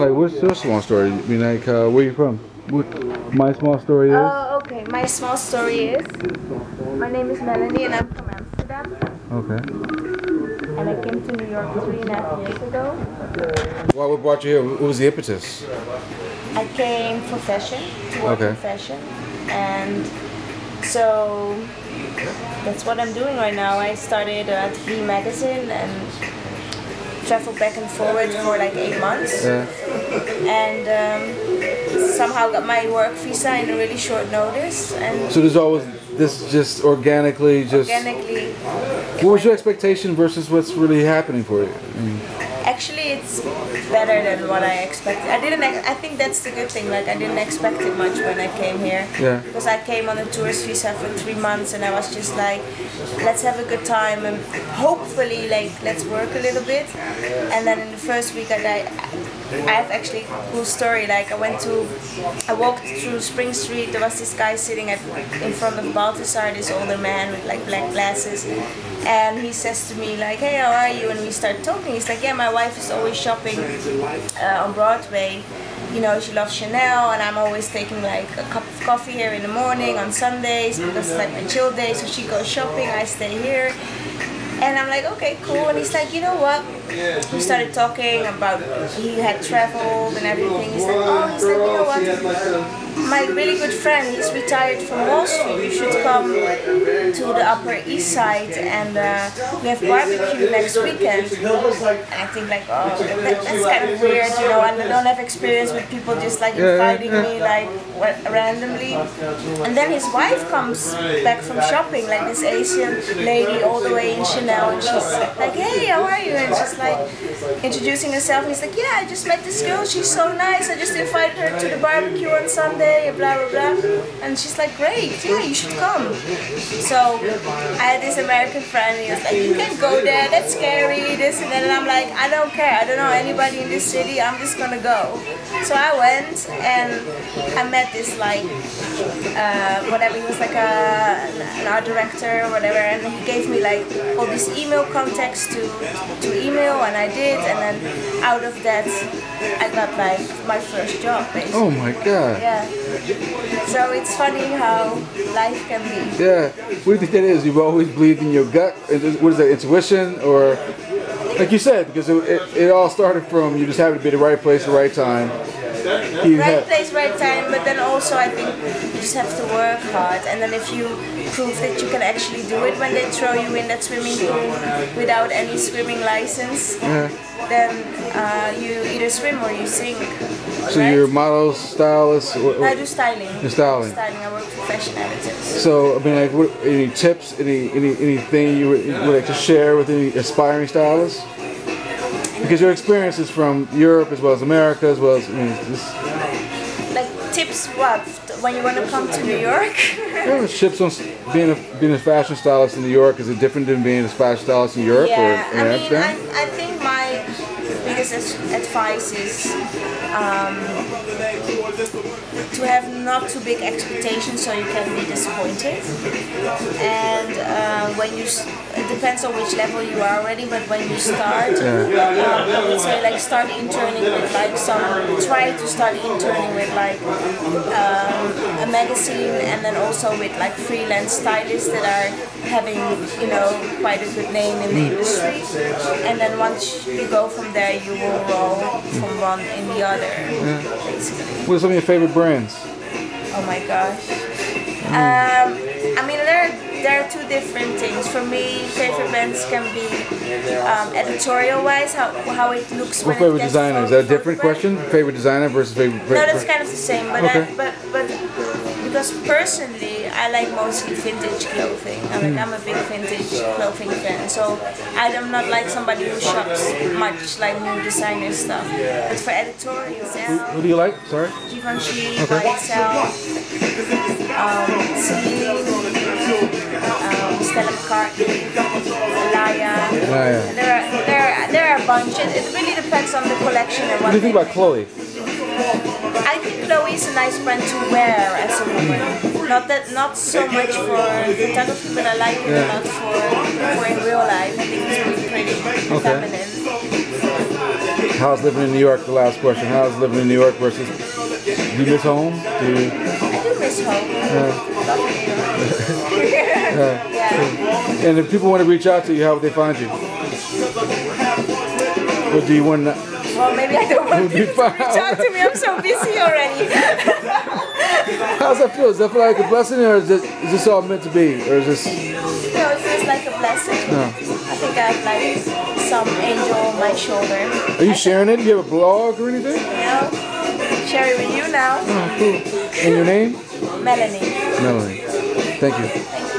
Like, what's your small story? I mean, like, where you from? What my small story is? Oh, okay. My small story is, my name is Melanie and I'm from Amsterdam. Okay. And I came to New York 3.5 years ago. Well, what brought you here? What was the impetus? I came for fashion, to work in fashion. And so that's what I'm doing right now. I started at V Magazine and traveled back and forward for like 8 months. Yeah. And somehow got my work visa in a really short notice. And so there's always this just organically. What was your expectation versus what's really happening for you? Actually, it's better than what I expected. I think that's the good thing. Like, I didn't expect it much when I came here. Yeah. Because I came on a tourist visa for 3 months, and I was just like, let's have a good time and hopefully, like, let's work a little bit. And then in the first week, I have actually a cool story. Like, I walked through Spring Street. There was this guy sitting in front of Balthazar, this older man with like black glasses. And he says to me like, hey, how are you? And we start talking. He's like, yeah, my wife is always shopping on Broadway. You know, she loves Chanel, and I'm always taking like a cup of coffee here in the morning on Sundays because it's like my chill day. So she goes shopping, I stay here. And I'm like, okay, cool. And he's like, you know what? We started talking about he had traveled and everything. He's like, you know what? My really good friend, he's retired from Wall Street. You should come to the Upper East Side, and we have barbecue next weekend. And I think like, oh, that's kind of weird, you know. And I don't have experience with people just like inviting me like randomly. And then his wife comes back from shopping, like this Asian lady all the way in Chanel, and she's like, hey, how are you? And she's like introducing herself. And he's like, yeah, I just met this girl. She's so nice. I just invited her to the barbecue on Sunday. Blah blah blah, and she's like, great, yeah, you should come. So I had this American friend, and he was like, you can't go there, that's scary, this and that, and I'm like, I don't care, I don't know anybody in this city, I'm just gonna go. So I went, and I met this like, whatever, he was like an art director or whatever, and he gave me like all these email contacts to email, and I did, and then out of that, I got like my first job, basically. Oh my god. Yeah. So it's funny how life can be. Yeah. What do you think that is? You've always believed in your gut? What is that, intuition? Or, like you said, because it all started from you just having to be at the right place at the right time. Right place, right time, but then also I think you just have to work hard, and then if you prove that you can actually do it when they throw you in that swimming pool without any swimming license, then you either swim or you sink. So you're a model, stylist? I do styling. You're styling? Styling, I work for fashion editors. So, I mean, like, any tips, anything you would like to share with any aspiring stylists? Because your experience is from Europe as well as America, as well as, I mean, like tips what? When you want to come to New York? Yeah, tips on being a fashion stylist in New York. Is it different than being a fashion stylist in Europe or in Amsterdam? I think my biggest advice is to have not too big expectations so you can be disappointed. And when you, it depends on which level you are already, but when you start, I would say like start interning with like try to start interning with like a magazine, and then also with like freelance stylists that are having, you know, quite a good name in the industry. And then once you go from there, you will roll from one in the other, basically. What are some of your favorite brands? Oh my gosh. I mean, there are two different things. For me, favorite brands can be editorial-wise, how it looks. What favorite designer? Is that a different question? Favorite designer versus favorite? No, that's kind of the same. But okay. but because personally, I like mostly vintage clothing. I'm a big vintage clothing fan. So I'm not like somebody who shops much like new designer stuff. But for editorials, who do you like? Sorry. Givenchy, YSL, Celine, Stella McCartney, Alaya. There are a bunch. It really depends on the collection and what do you think about Chloe? I think Chloe is a nice brand to wear as a woman. Not so much for photography, but I like it a lot for in real life. I think it's really pretty, feminine. How's living in New York? The last question. How's living in New York versus? Do you miss home? I do miss home. Love New York. Yeah. And if people want to reach out to you, how would they find you? Or do you want to? Well, maybe I don't want people to reach out to me. I'm so busy already. How's that feel? Does that feel like a blessing, or is this all meant to be, or is this? No, it feels like a blessing. No. I think I have like some angel on my shoulder. Are you sharing it? Do you have a blog or anything? You know, share it with you now. Oh, cool. And your name? Melanie. Melanie. Thank you. Thank you.